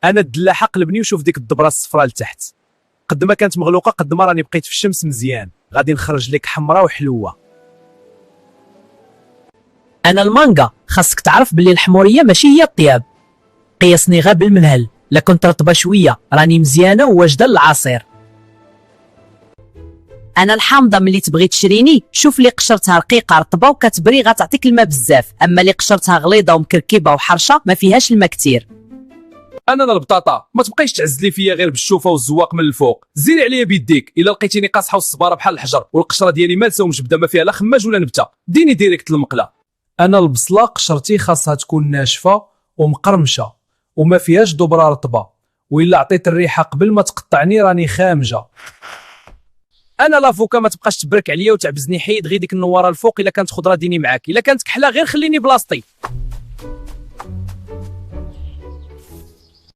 انا الدلاحه قلبني وشوف ديك الدبره الصفراء لتحت، قد ما كانت مغلوقه قد ما راني بقيت في الشمس مزيان، غادي نخرج لك حمراء وحلوه. انا المانجا، خاصك تعرف بلي الحموريه ماشي هي الطياب، قيسني غير بالمنهل، لا كنت رطبه شويه راني مزيانه وواجده للعصير. انا الحامضه، ملي تبغي تشريني شوف لي قشرتها رقيقه رطبه وكتبري غتعطيك الماء بزاف، اما اللي قشرتها غليظه ومكركبه وحرشه ما فيهاش الماء كثير. انا البطاطا، ما تبقيش تعزلي فيا غير بالشوفه والزواق من الفوق، زيري عليا بيديك، الا لقيتيني قاصحه والصباره بحال الحجر والقشره ديالي مالسه ومجبده ما فيها لا خماج ولا نبته، ديني ديريكت المقله. انا البصله قشرتي خاصها تكون ناشفه ومقرمشه وما فيهاش دبره رطبه، والا عطيت الريحه قبل ما تقطعني راني خامجه. انا لافوكا، ما تبقاش تبرك عليا وتعبزني، حيد غير ديك النواره الفوق، الا كانت خضره ديني معاك، الا كانت كحله غير خليني بلاصتي.